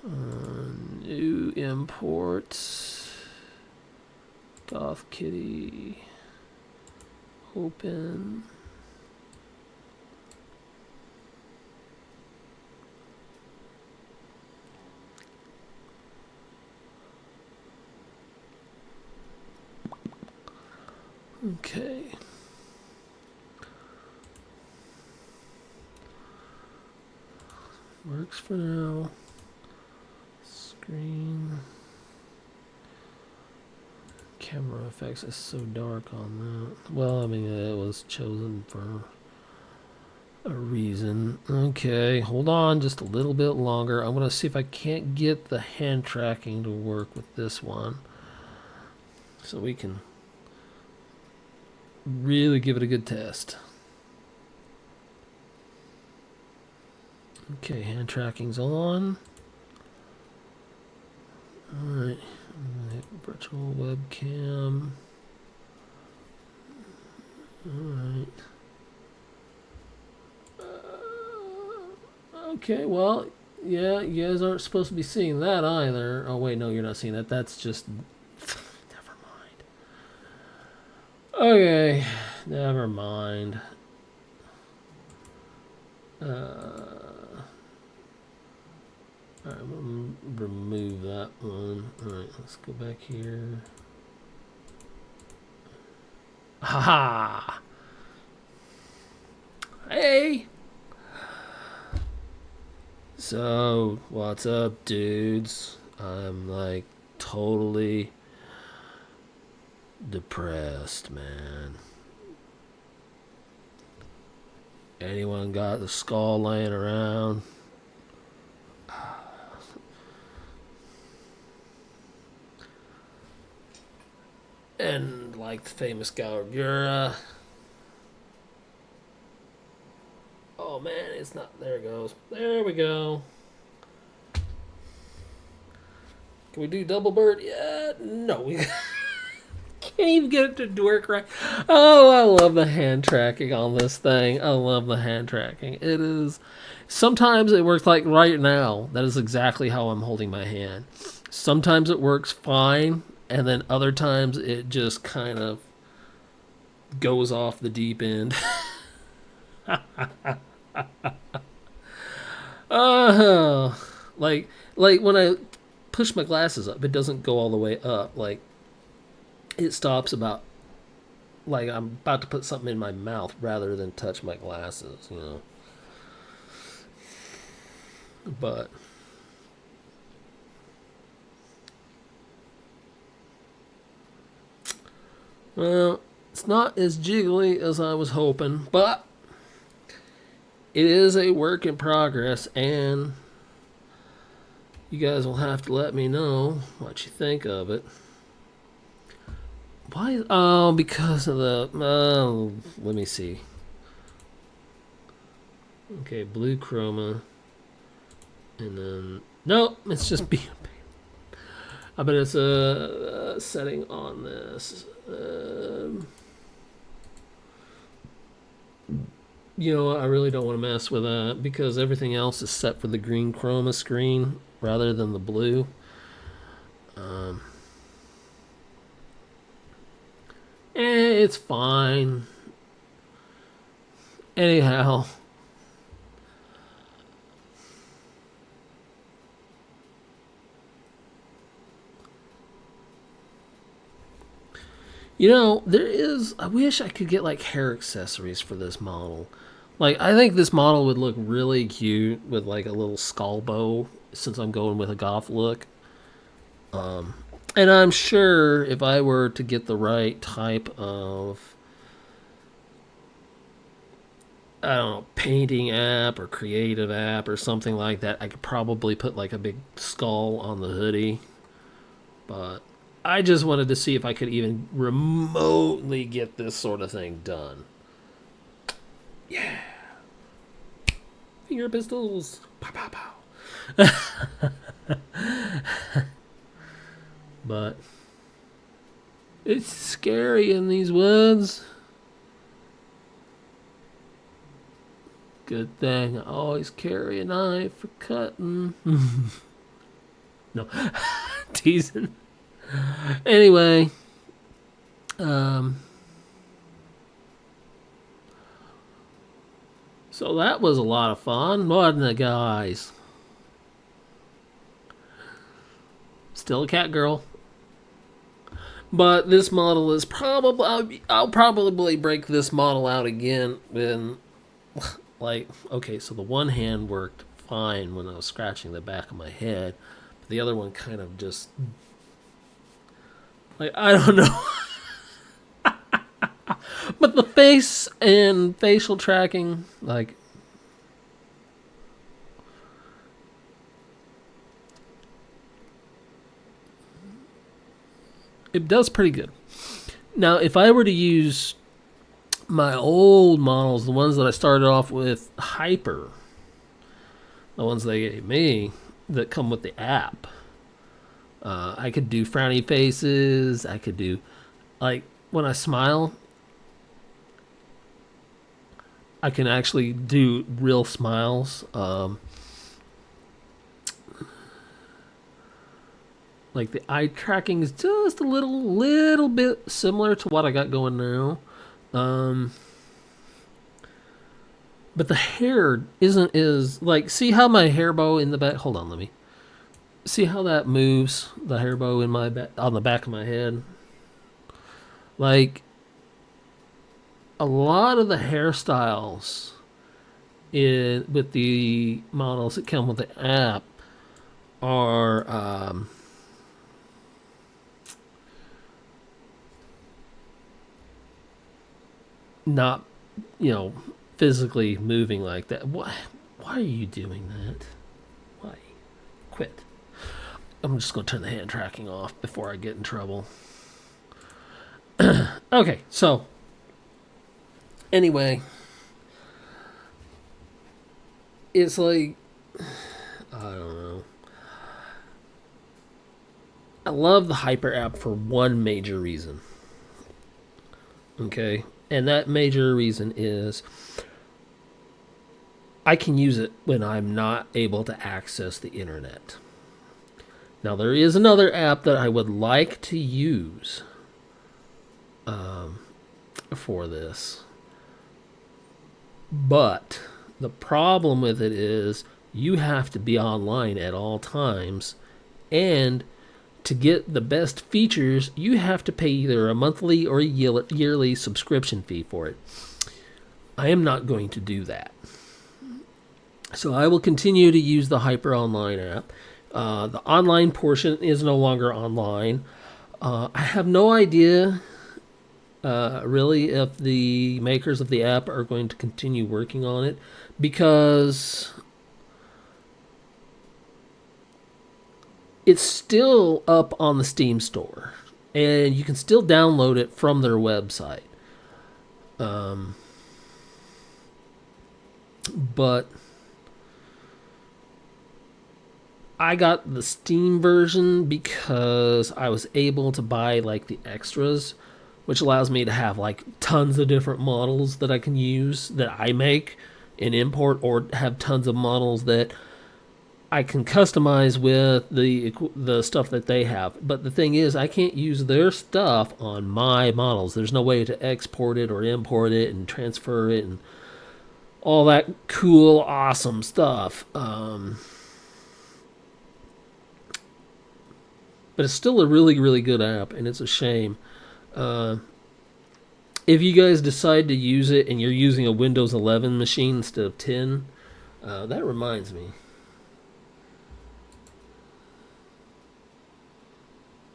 New import. Goth Kitty. Open. Okay. Works for now. Screen. Camera effects is so dark on that. Well, I mean, it was chosen for a reason. Okay, hold on just a little bit longer. I'm going to see if I can't get the hand tracking to work with this one. So we can really give it a good test. Okay, hand tracking's on. Alright, virtual webcam. Alright. Okay, well, Yeah, you guys aren't supposed to be seeing that either. Oh wait, no, you're not seeing that. That's just never mind. Okay, never mind. Alright, I'm gonna remove that one. Alright, let's go back here. Haha! Hey! So, what's up, dudes? I'm like totally depressed, man. Anyone got the skull laying around? And like the famous Galagura. Oh man, it's not. There it goes. There we go. Can we do double bird? Yeah, no, we can't even get it to work right. Oh, I love the hand tracking on this thing. I love the hand tracking. It is. Sometimes it works like right now. That is exactly how I'm holding my hand. Sometimes it works fine, and then other times it just kind of goes off the deep end. Like when I push my glasses up, it doesn't go all the way up. Like it stops about like I'm about to put something in my mouth rather than touch my glasses, you know. But well, it's not as jiggly as I was hoping, but it is a work in progress, and you guys will have to let me know what you think of it. Why? Oh, because of the. Oh, let me see. Okay, blue chroma. And then. No, it's just being. I bet it's a setting on this. You know what? I really don't want to mess with that because everything else is set for the green chroma screen rather than the blue. It's fine. Anyhow. You know, there is. I wish I could get like hair accessories for this model. Like, I think this model would look really cute with like a little skull bow since I'm going with a goth look. And I'm sure if I were to get the right type of, I don't know, painting app or creative app or something like that, I could probably put like a big skull on the hoodie. But I just wanted to see if I could even remotely get this sort of thing done. Yeah. Finger pistols. Pow, pow, pow. But it's scary in these woods. Good thing I always carry a knife for cutting. No, teasing. Anyway, so that was a lot of fun, wasn't it, guys? Still a cat girl. But this model is probably, I'll probably break this model out again when, like, okay, so the one hand worked fine when I was scratching the back of my head, but the other one kind of just, like, I don't know. But the face and facial tracking, like, it does pretty good. Now, if I were to use my old models, the ones that I started off with Hyper, the ones they gave me that come with the app, I could do frowny faces. I could do, like, when I smile, I can actually do real smiles. Like the eye tracking is just a little bit similar to what I got going now. But the hair isn't as like, see how my hair bow in the back, hold on, let me see how that moves, the hair bow in my back, on the back of my head. Like a lot of the hairstyles with the models that come with the app are not, physically moving like that. Why are you doing that? Why? Quit. I'm just going to turn the hand tracking off before I get in trouble. Okay, so anyway, it's like, I don't know. I love the Hyper app for one major reason. Okay? And that major reason is I can use it when I'm not able to access the internet. Now, there is another app that I would like to use for this. But the problem with it is you have to be online at all times, and to get the best features, you have to pay either a monthly or a yearly subscription fee for it. I am not going to do that. So I will continue to use the Hyper Online app. The online portion is no longer online. I have no idea really if the makers of the app are going to continue working on it, because it's still up on the Steam store and you can still download it from their website. But I got the Steam version because I was able to buy like the extras, which allows me to have like tons of different models that I can use that I make and import, or have tons of models that I can customize with the stuff that they have. But the thing is, I can't use their stuff on my models. There's no way to export it or import it and transfer it and all that cool, awesome stuff. But it's still a really, really good app, and it's a shame. If you guys decide to use it and you're using a Windows 11 machine instead of 10, that reminds me.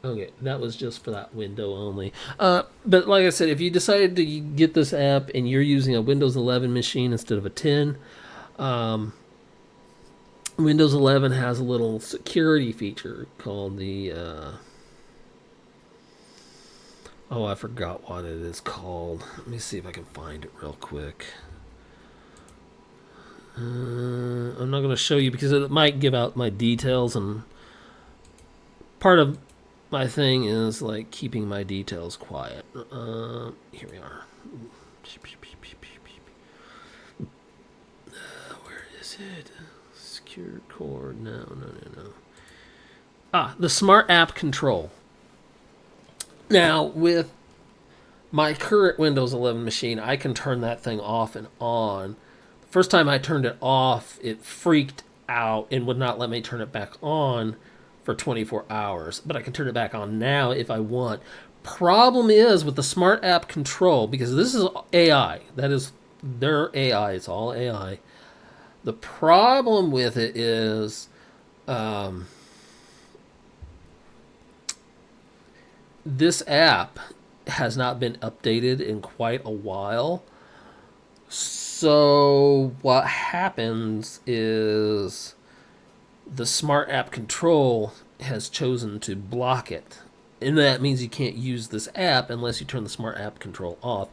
Okay, that was just for that window only. But like I said, if you decided to get this app and you're using a Windows 11 machine instead of a 10, Windows 11 has a little security feature called the... oh, I forgot what it is called. Let me see if I can find it real quick. I'm not going to show you because it might give out my details, and part of my thing is like keeping my details quiet. Here we are. Where is it? Secure cord. No. The Smart App Control. Now, with my current Windows 11 machine, I can turn that thing off and on. The first time I turned it off, it freaked out and would not let me turn it back on for 24 hours. But I can turn it back on now if I want. Problem is with the Smart App Control, because this is AI. That is their AI. It's all AI. The problem with it is... this app has not been updated in quite a while. So what happens is the Smart App Control has chosen to block it. And that means you can't use this app unless you turn the Smart App Control off.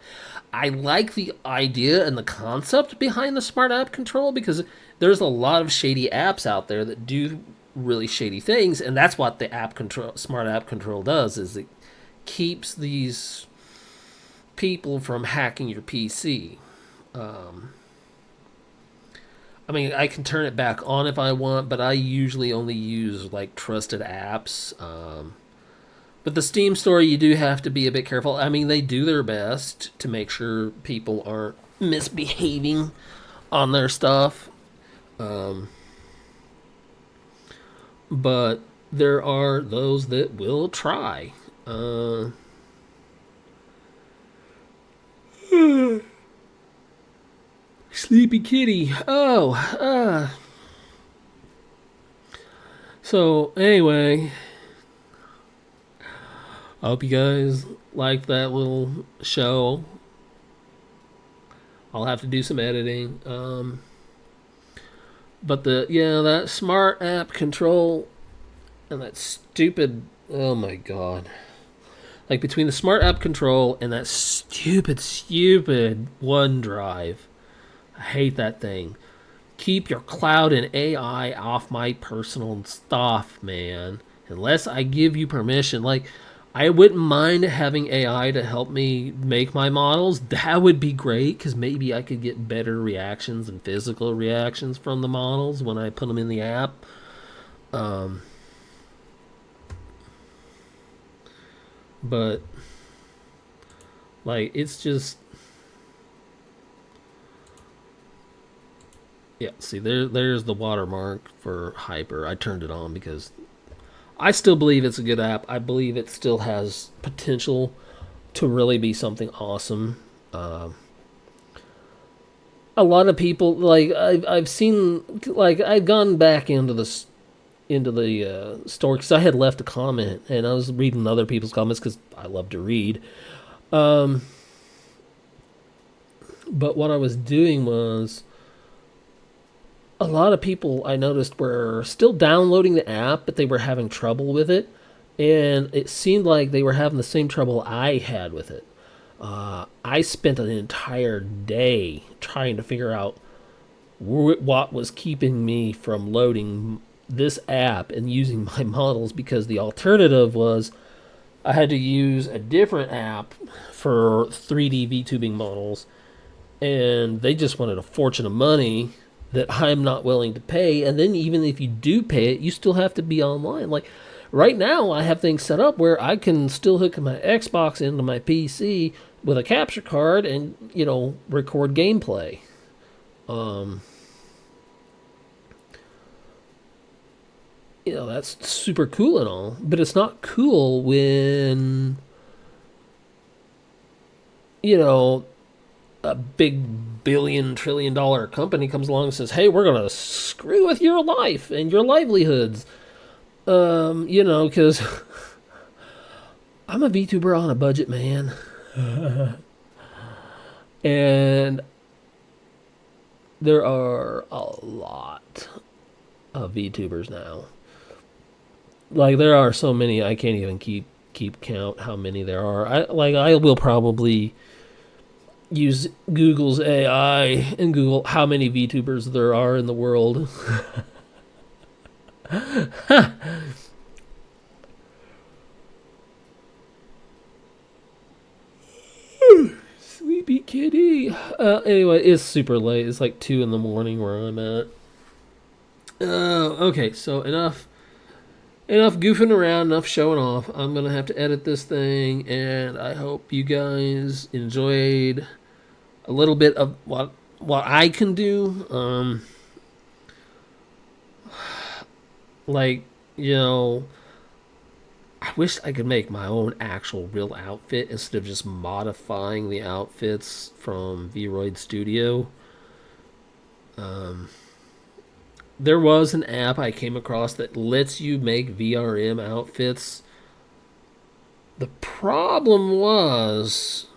I like the idea and the concept behind the Smart App Control, because there's a lot of shady apps out there that do really shady things, and that's what the Smart App Control does, is it keeps these people from hacking your PC. I mean, I can turn it back on if I want, but I usually only use like trusted apps. But the Steam store, you do have to be a bit careful. I mean, they do their best to make sure people aren't misbehaving on their stuff. Um, but there are those that will try. Sleepy kitty. Oh, so anyway, I hope you guys liked that little show. I'll have to do some editing. But that smart app control and that stupid, oh my god. Like between the smart app control and that stupid OneDrive. I hate that thing. Keep your cloud and AI off my personal stuff, man. Unless I give you permission. Like, I wouldn't mind having AI to help me make my models. That would be great because maybe I could get better reactions and physical reactions from the models when I put them in the app. But like, it's just, yeah. See, there's the watermark for Hyper. I turned it on because I still believe it's a good app. I believe it still has potential to really be something awesome. A lot of people, like, I've seen, like, I've gone back into the store because I had left a comment and I was reading other people's comments because I love to read. But what I was doing was, a lot of people I noticed were still downloading the app, but they were having trouble with it. And it seemed like they were having the same trouble I had with it. I spent an entire day trying to figure out what was keeping me from loading this app and using my models, because the alternative was I had to use a different app for 3D VTubing models, and they just wanted a fortune of money that I'm not willing to pay. And then even if you do pay it, you still have to be online. Like right now, I have things set up where I can still hook my Xbox into my PC with a capture card and, record gameplay. That's super cool and all, but it's not cool when, a big billion-trillion-dollar company comes along and says, hey, we're going to screw with your life and your livelihoods. Because I'm a VTuber on a budget, man. And there are a lot of VTubers now. Like, there are so many, I can't even keep count how many there are. I will probably use Google's AI and Google how many VTubers there are in the world. Sleepy kitty. Anyway, it's super late. It's like 2 in the morning where I'm at. Okay, so enough goofing around, enough showing off. I'm gonna have to edit this thing, and I hope you guys enjoyed a little bit of what I can do. Like, I wish I could make my own actual real outfit instead of just modifying the outfits from Vroid Studio. There was an app I came across that lets you make VRM outfits. The problem was,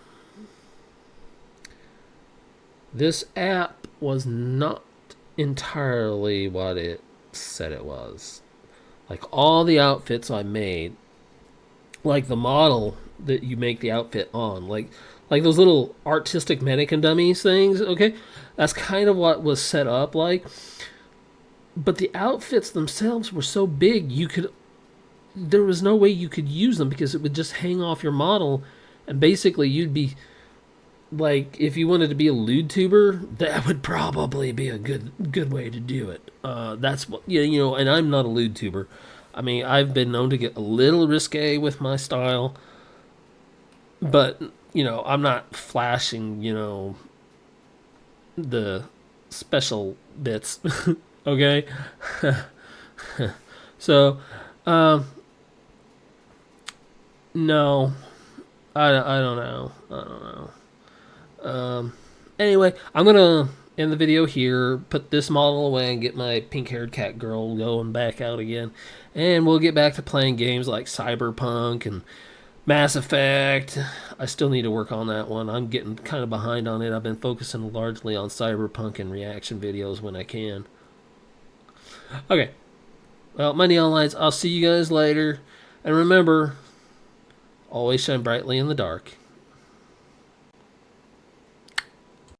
this app was not entirely what it said it was. Like, all the outfits I made, like the model that you make the outfit on, like those little artistic mannequin dummies things, okay? That's kind of what was set up like. But the outfits themselves were so big, there was no way you could use them because it would just hang off your model, and basically you'd be like if you wanted to be a lewd tuber, that would probably be a good way to do it. That's what you know. And I'm not a lewd tuber. I mean, I've been known to get a little risque with my style, but you know, I'm not flashing. You know, the special bits. Okay, so no, I don't know. I don't know. Anyway, I'm gonna end the video here, put this model away, and get my pink-haired cat girl going back out again, and we'll get back to playing games like Cyberpunk and Mass Effect. I still need to work on that one. I'm getting kind of behind on it. I've been focusing largely on Cyberpunk and reaction videos when I can. Okay. Well, my neon lights, I'll see you guys later. And remember, always shine brightly in the dark.